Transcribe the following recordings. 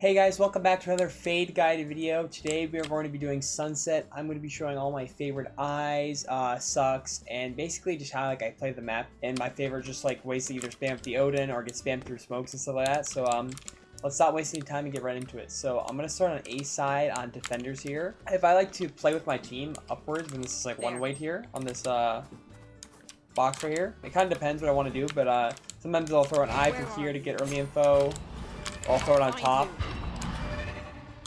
Hey guys, welcome back to another Fade guided video. Today we are going to be doing Sunset. I'm going to be showing all my favorite eyes, sucks, and basically just how I play the map. And my favorite just ways to either spam with the Odin or get spammed through smokes and stuff like that. So let's stop wasting time and get right into it. So I'm going to start on A side on defenders here. If I like to play with my team upwards, then this is one weight here on this box right here. It kind of depends what I want to do, but sometimes I'll throw an eye from here to get early info. I'll throw it on top.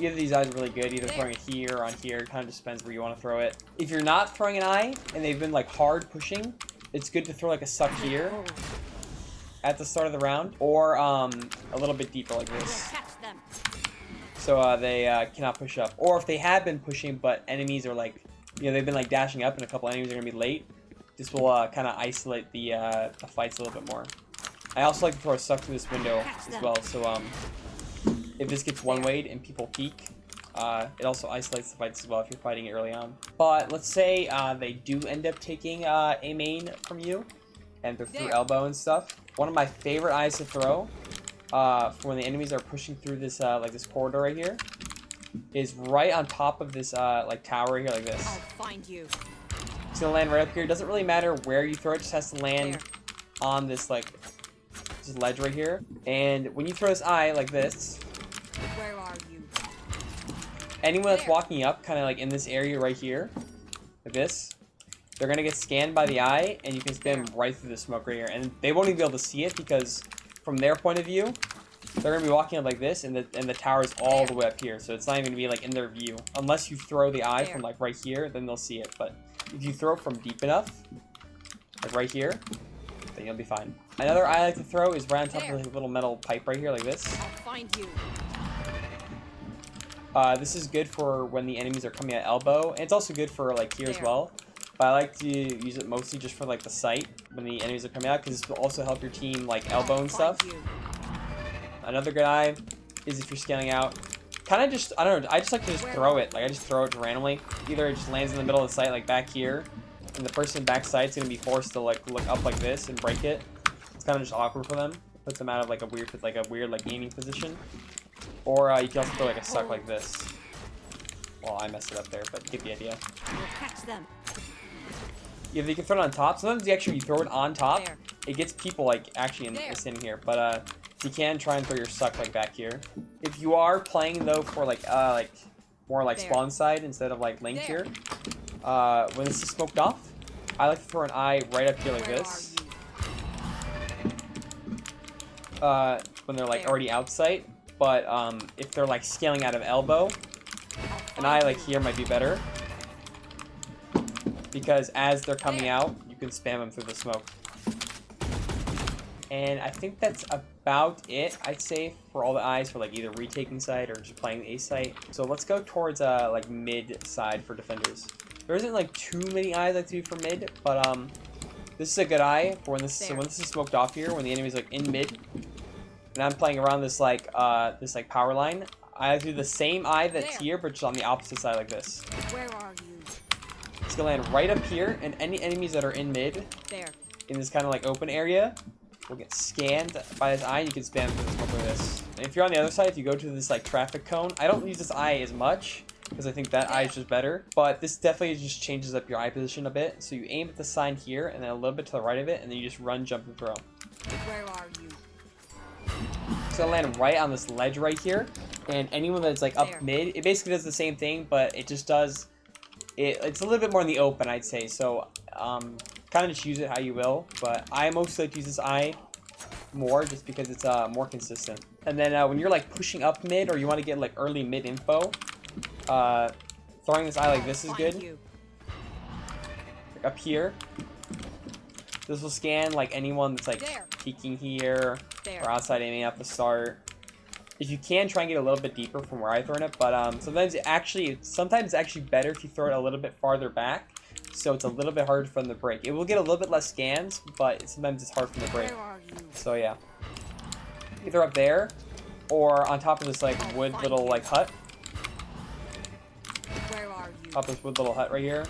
Either of these eyes are really good, either throwing it here or on here. It kind of just depends where you want to throw it. If you're not throwing an eye and they've been hard pushing, it's good to throw a suck here at the start of the round, or a little bit deeper like this. So they cannot push up. Or if they have been pushing but enemies are they've been dashing up and a couple enemies are going to be late, this will kind of isolate the fights a little bit more. I also like to throw a suck through this window as well, so if this gets one weight and people peek, it also isolates the fights as well if you're fighting it early on. But let's say they do end up taking a main from you, and they're through elbow and stuff. One of my favorite eyes to throw for when the enemies are pushing through this this corridor right here is right on top of this tower here, like this. I'll find you. It's gonna land right up here. It doesn't really matter where you throw it; just has to land on this this ledge right here. And when you throw this eye like this, where are you? Anyone that's walking up kind of in this area right here, like this, they're gonna get scanned by the eye, and you can spam right through the smoke right here, and they won't even be able to see it because from their point of view, they're gonna be walking up like this, and the tower is all the way up here, so it's not even gonna be in their view unless you throw the eye from right here. Then they'll see it. But if you throw it from deep enough, right here, then you'll be fine. Another eye I like to throw is right on top of the little metal pipe right here, like this. I'll find you. This is good for when the enemies are coming at elbow, and it's also good for here as well. But I like to use it mostly just for the sight when the enemies are coming out, because this will also help your team elbow and stuff. Another good eye is if you're scaling out. Kind of just, I don't know, I just like to just throw it. I just throw it randomly. Either it just lands in the middle of the site, back here, and the person back sight's gonna be forced to look up like this and break it. It's kind of just awkward for them. Puts them out of a weird aiming position. Or you can also throw a suck like this. Well, I messed it up there, but you get the idea. We'll catch them. Yeah, you can throw it on top. Sometimes you throw it on top, it gets people actually standing here. But you can try and throw your suck back here. If you are playing though for more spawn side instead of link here, when this is smoked off, I like to throw an eye right up here like this. When they're already outside. But if they're scaling out of elbow, an eye here might be better, because as they're coming out, you can spam them through the smoke. And I think that's about it, I'd say, for all the eyes for either retaking side or just playing the A site. So let's go towards mid side for defenders. There isn't too many eyes I like to do for mid, but this is a good eye for when this. So when this is smoked off here, when the enemy's in mid, and I'm playing around this this power line, I do the same eye that's here, but just on the opposite side like this. Where are you? It's gonna land right up here, and any enemies that are in mid, in this kind of open area, will get scanned by this eye, and you can spam through the smoke like this. And if you're on the other side, if you go to this traffic cone, I don't use this eye as much, because I think that eye is just better, but this definitely just changes up your eye position a bit. So you aim at the sign here, and then a little bit to the right of it, and then you just run, jump, and throw. Where are you? It's gonna land right on this ledge right here, and anyone that's up mid, it basically does the same thing, but it just does it's a little bit more in the open, I'd say. So kind of just use it how you will, but I mostly like to use this eye more just because it's more consistent. And then when you're pushing up mid, or you want to get early mid info, throwing this eye like this is good. Up here, this will scan anyone that's peeking here or outside aiming at the start. If you can, try and get a little bit deeper from where I thrown it, but sometimes it's actually better if you throw it a little bit farther back, so it's a little bit harder for them to break. It will get a little bit less scans, but sometimes it's hard for them to break. So yeah, either up there or on top of this wood little hut. Where are you? Top of this wood little hut right here.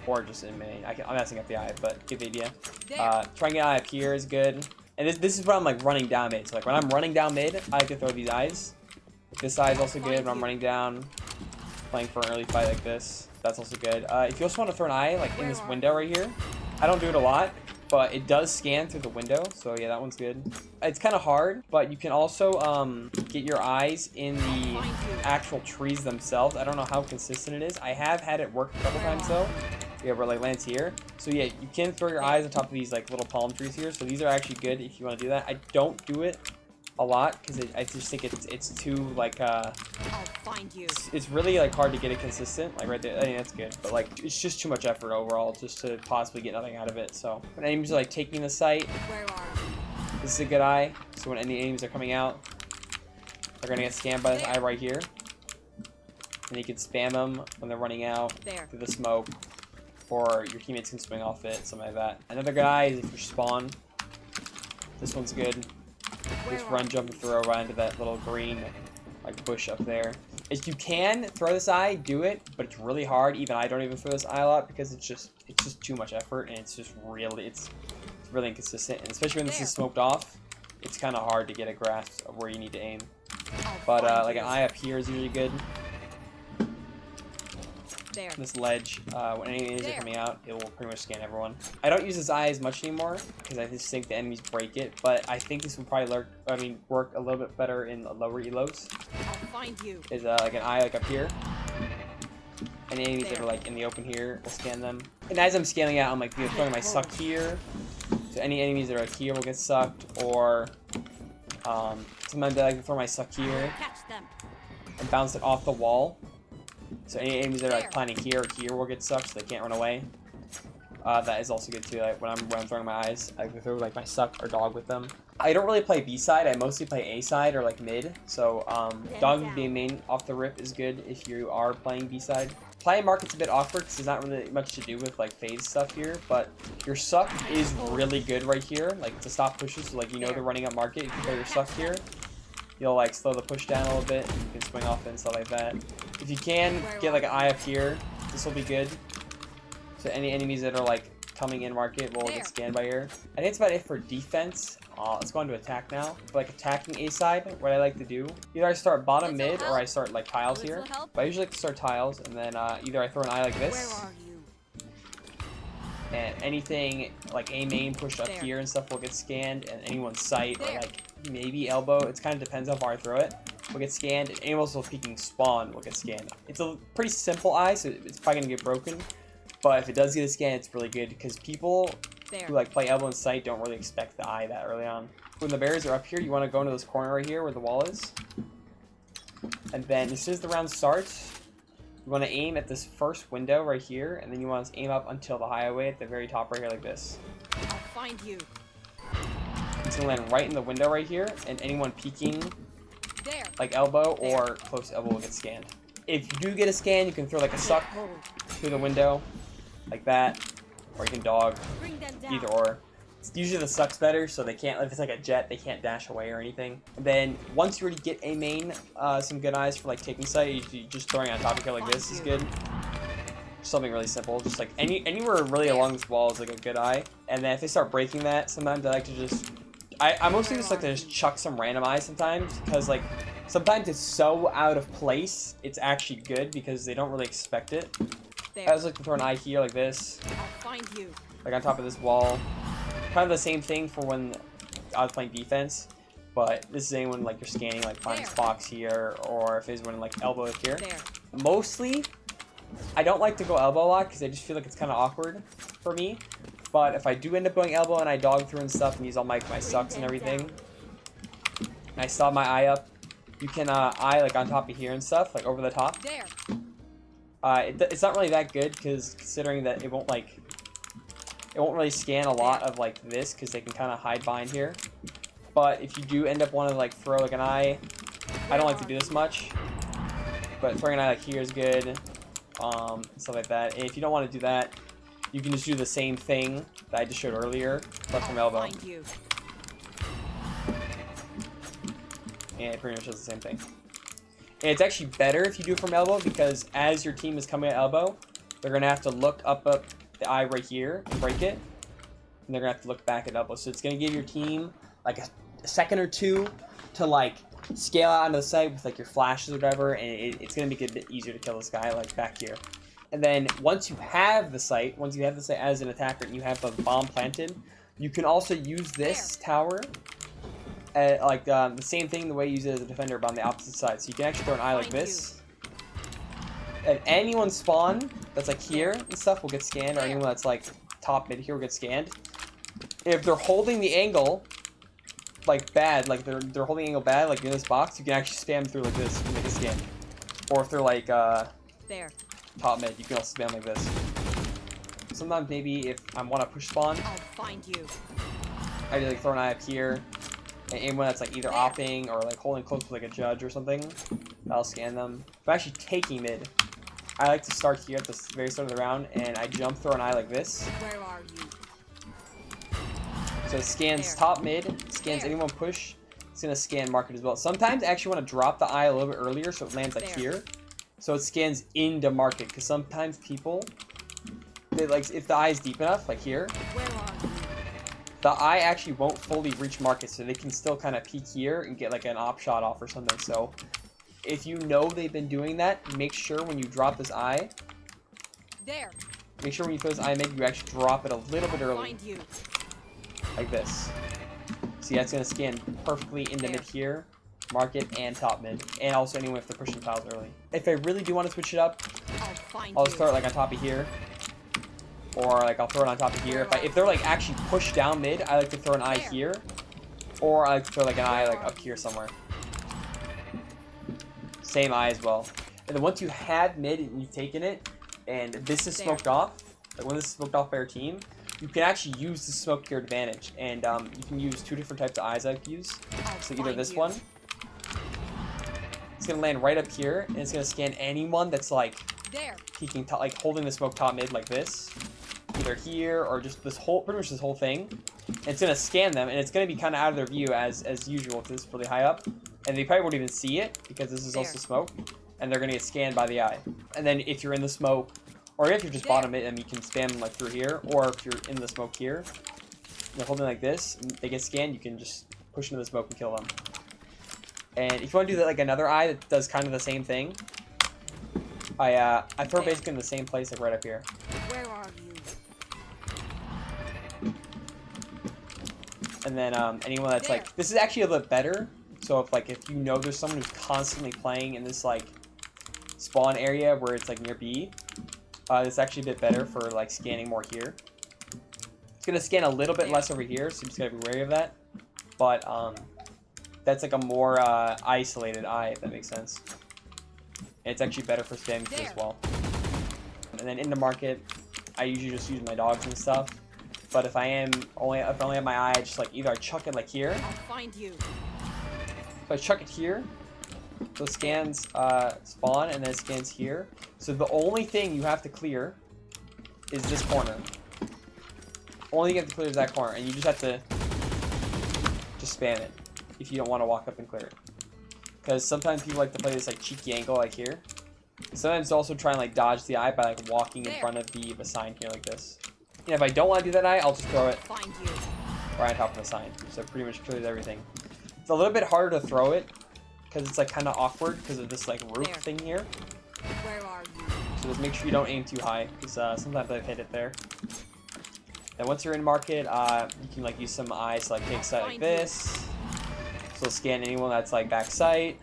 Or just in main. I'm messing up the eye, but get the idea. Trying to get an eye up here is good. And this is when I'm running down mid. So when I'm running down mid, I like to throw these eyes. This side is also good when I'm running down, playing for an early fight like this. That's also good. If you also want to throw an eye like in this window right here, I don't do it a lot, but it does scan through the window, so yeah, that one's good. It's kind of hard, but you can also get your eyes in the actual trees themselves. I don't know how consistent it is. I have had it work a couple times though. Yeah, where like lands here. So yeah, you can throw your eyes on top of these like little palm trees here. So these are actually good if you want to do that. I don't do it a lot because I just think it's too like I'll find you. it's really like hard to get it consistent. Like right there, I mean that's good, but like it's just too much effort overall just to possibly get nothing out of it. So when enemies are like taking the site, Where are you? this is a good eye. So when any enemies are coming out, they're gonna get scanned by this eye right here. And you can spam them when they're running out through the smoke, or your teammates can swing off it, something like that. Another good eye is if you spawn. This one's good. Just run, jump, and throw right into that little green like bush up there. If you can throw this eye, do it, but it's really hard. Even I don't even throw this eye a lot because it's just too much effort, and it's really inconsistent. And especially when this is smoked off, it's kind of hard to get a grasp of where you need to aim. But like an eye up here is usually good. This ledge, when any enemies are coming out, it will pretty much scan everyone. I don't use this eye as much anymore because I just think the enemies break it, but I think this would probably work a little bit better in lower elos. I'll find you. Is like an eye like up here. Any enemies that are like in the open here, we'll scan them. And as I'm scaling out, I'm like throwing my suck here. So any enemies that are here will get sucked, or sometimes I like to throw my suck here Catch them. and bounce it off the wall. So any enemies that are like planning here or here will get sucked, so they can't run away. That is also good too. Like when I'm throwing my eyes, I can throw like my suck or dog with them. I don't really play B side. I mostly play A side or like mid. So dog being main off the rip is good if you are playing B side. Playing market's a bit awkward because there's not really much to do with like phase stuff here, but your suck is really good right here, like to stop pushes. So like they're running up market, you can throw your suck here. You'll like slow the push down a little bit, and you can swing off it and stuff like that. If you can get like an eye up here, this will be good. So any enemies that are like coming in market will get scanned by here. I think that's about it for defense. Let's go on to attack now. For like attacking A side, what I like to do, either I start bottom mid or I start like tiles here. But I usually like to start tiles, and then either I throw an eye like this. Where are you? And anything like A main pushed up here and stuff will get scanned, and anyone's sight or like maybe elbow, it kind of depends how far I throw it, will get scanned, and anyone also peeking spawn will get scanned. It's a pretty simple eye, so it's probably gonna get broken, but if it does get a scan, it's really good because people who like play elbow and sight don't really expect the eye that early on. When the barriers are up here, you want to go into this corner right here where the wall is, and then as soon as the round starts, you want to aim at this first window right here, and then you want to aim up until the highway at the very top right here like this. I'll find you. It's gonna land right in the window right here, and anyone peeking There. like elbow or close elbow will get scanned. If you do get a scan, you can throw like a suck through the window like that, or you can dog, Bring them down. either or. It's usually the suck's better, so they can't, if it's like a jet, they can't dash away or anything. And then once you already get a main, some good eyes for like taking sight, you just throwing on top of it like this is good. Something really simple, just like anywhere really along this wall is like a good eye. And then if they start breaking that, sometimes I like to just, I mostly just like to just chuck some random eyes sometimes, because like sometimes it's so out of place, it's actually good because they don't really expect it. I just like to throw an eye here like this, I'll find you. like on top of this wall. Kind of the same thing for when I was playing defense, but this is anyone like you're scanning, like finding spots here, or if it's when like elbow here. There. Mostly, I don't like to go elbow a lot because I just feel like it's kind of awkward for me. But if I do end up going elbow and I dog through and stuff and use all my sucks and everything, and I still have my eye up, you can eye like on top of here and stuff, like over the top. There. It's not really that good because considering that it won't really scan a lot of like this because they can kind of hide behind here. But if you do end up wanting to like throw like an eye, I don't like to do this much, but throwing an eye like here is good, stuff like that. And if you don't want to do that, you can just do the same thing that I just showed earlier, but from elbow. Find you. And it pretty much does the same thing. And it's actually better if you do it from elbow because as your team is coming at elbow, they're gonna have to look up the eye right here and break it, and they're gonna have to look back at elbow. So it's gonna give your team like a second or two to like scale out onto the site with like your flashes or whatever, and it's gonna make it a bit easier to kill this guy like back here. And then once you have the site as an attacker and you have the bomb planted, you can also use this tower like the same thing the way you use it as a defender, but on the opposite side. So you can actually throw an eye like this. And anyone spawn that's like here and stuff will get scanned, or anyone that's like top mid here will get scanned. If they're holding the angle like bad, like they're holding the angle bad, like in this box, you can actually spam through like this and make a scan. Or if they're like there. Top mid, you can also spam like this. Sometimes maybe if I want to push spawn, I'll find you. I like throw an eye up here, and anyone that's like either opping or like holding close to like a judge or something, I'll scan them. If I'm actually taking mid, I like to start here at the very start of the round, and I jump, throw an eye like this. Where are you? So it scans top mid, scans anyone push. It's gonna scan market as well. Sometimes I actually want to drop the eye a little bit earlier so it lands like here. So it scans into market, because sometimes people, they like, if the eye is deep enough, like here, the eye actually won't fully reach market, so they can still kind of peek here and get like an op shot off or something. So if you know they've been doing that, make sure when you drop this eye, make sure when you throw this eye mid, you actually drop it a little bit early, like this. See, that's gonna scan perfectly into mid here, market, and top mid, and also anyone if they're pushing tiles early. If I really do want to switch it up, I'll just throw it like on top of here, or like I'll throw it on top of here. If they're like actually pushed down mid, I like to throw an eye here, or I like to throw like an eye like up here somewhere. Same eye as well. And then once you have mid and you've taken it, and this is smoked off, like when this is smoked off by your team, you can actually use the smoke to your advantage, and you can use two different types of eyes I like to use. So either this one, it's gonna land right up here, and it's gonna scan anyone that's like peeking top, like holding the smoke top mid like this, either here or just this whole, pretty much this whole thing. And it's gonna scan them, and it's gonna be kind of out of their view as usual because it's really high up, and they probably won't even see it because this is also smoke, and they're gonna get scanned by the eye. And then if you're in the smoke, or if you're just bottom it, and you can spam them like through here, or if you're in the smoke here, you're holding like this, and they get scanned, you can just push into the smoke and kill them. And if you want to do that, like another eye that does kind of the same thing, I throw basically in the same place, like right up here. Where are you? And then anyone that's like, this is actually a little bit better. So if you know there's someone who's constantly playing in this like spawn area where it's like near B, it's actually a bit better for like scanning more here. It's gonna scan a little bit less over here, so you just gotta be wary of that. But that's like a more isolated eye, if that makes sense. And it's actually better for spamming as well. And then in the market, I usually just use my dogs and stuff. But if I only have my eye, I just like either I chuck it like here. I'll find you. So I chuck it here. So it scans spawn, and then it scans here. So the only thing you have to clear is this corner. Only thing you have to clear is that corner, and you just have to just spam it if you don't want to walk up and clear it. Because sometimes people like to play this like cheeky angle like here. Sometimes also try and like dodge the eye by like walking in front of the sign here like this. And if I don't want to do that eye, I'll just throw it right on top of the sign. So it pretty much clears everything. It's a little bit harder to throw it because it's like kind of awkward because of this like roof thing here. Where are you? So just make sure you don't aim too high because sometimes I've hit it there. And once you're in market, you can like use some eyes to like take sight like this. So scan anyone that's like back sight.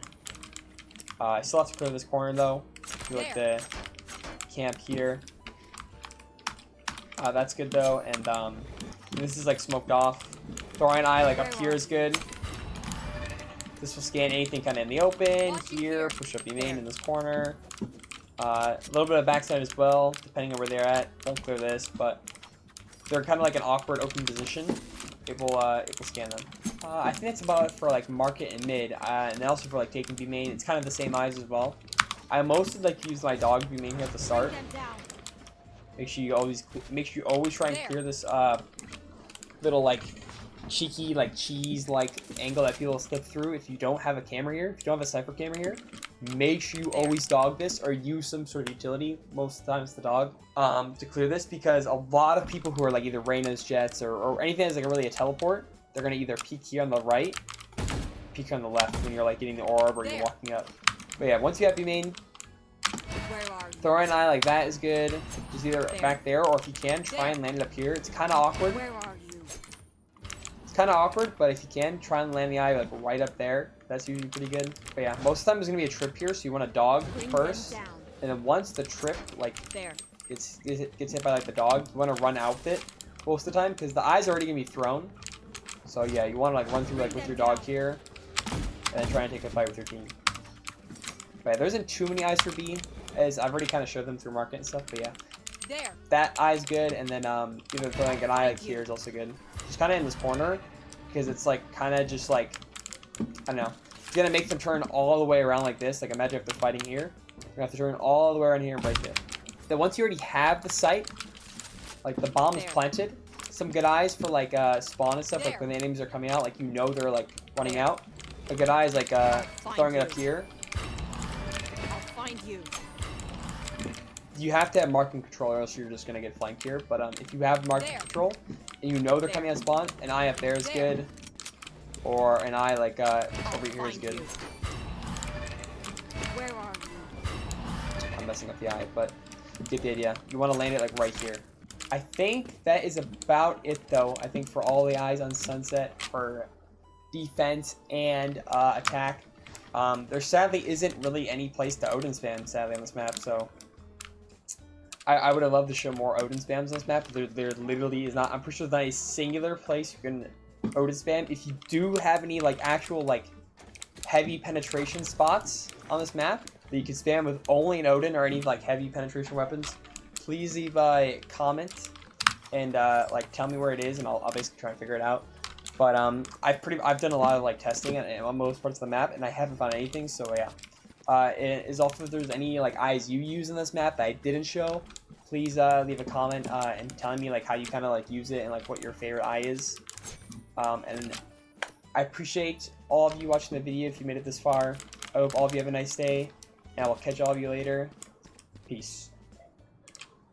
I still have to clear this corner though. Do like the camp here. That's good though, and this is like smoked off. Throwing an eye like up here is good. This will scan anything kind of in the open, here, push up your main in this corner. A little bit of backside as well, depending on where they're at. Don't clear this, but they're kind of like an awkward open position. It will scan them. I think that's about it for like market and mid, and then also for like taking B main. It's kind of the same eyes as well. I mostly like to use my dog B main here at the start. Make sure you always try and clear this little like cheeky like cheese like angle that people slip through. If you don't have a camera here, if you don't have a sniper camera here, make sure you always dog this or use some sort of utility, most of the time it's the dog, to clear this, because a lot of people who are like either Reyna's jets or anything that's like really a teleport, they're gonna either peek here on the right peek on the left when you're like getting the orb or you're walking up. But yeah, once you have B main, Where are you? throwing an eye like that is good. Just either back there, or if you can, try and land it up here. It's kind of awkward. Where are you? It's kind of awkward, but if you can, try and land the eye like right up there. That's usually pretty good. But yeah, most of the time there's gonna be a trip here, so you want a dog Bring first, them down. and then once the trip like There. gets hit by like the dog, you want to run out with it most of the time because the eye's already gonna be thrown. So yeah, you want to like run through like with your dog here, and then try and take a fight with your team. But yeah, there isn't too many eyes for B, as I've already kind of showed them through market and stuff. But yeah, There. that eye's good, and then either throwing an eye like here is also good. Just kind of in this corner, because it's like kind of just like, I don't know. You're gonna make them turn all the way around like this. Like imagine if they're fighting here, you're gonna have to turn all the way around here and break it. Then once you already have the site, like the bomb is There. planted, some good eyes for like spawn and stuff. There. Like when the enemies are coming out, like you know they're like running out. A good eye is like throwing it up here. I'll find you. You have to have marking control, or else you're just gonna get flanked here. But if you have marking There. control and you know they're There. coming out spawn, an eye up there is There. good, or an eye like I'll over here is find good. you. Where are you? I'm messing up the eye, but you get the idea. You want to land it like right here. I think that is about it, though. I think for all the eyes on Sunset for defense and attack. There sadly isn't really any place to Odin spam, sadly, on this map, so I would have loved to show more Odin spams on this map. There literally is not. I'm pretty sure there's not a singular place you can Odin spam. If you do have any like actual like heavy penetration spots on this map that you can spam with only an Odin or any like heavy penetration weapons, please leave a comment and like tell me where it is, and I'll basically try and figure it out. But I've done a lot of like testing on most parts of the map, and I haven't found anything. So yeah. Is also if there's any like eyes you use in this map that I didn't show, please leave a comment and tell me like how you kind of like use it and like what your favorite eye is. And I appreciate all of you watching the video if you made it this far. I hope all of you have a nice day, and I will catch all of you later. Peace.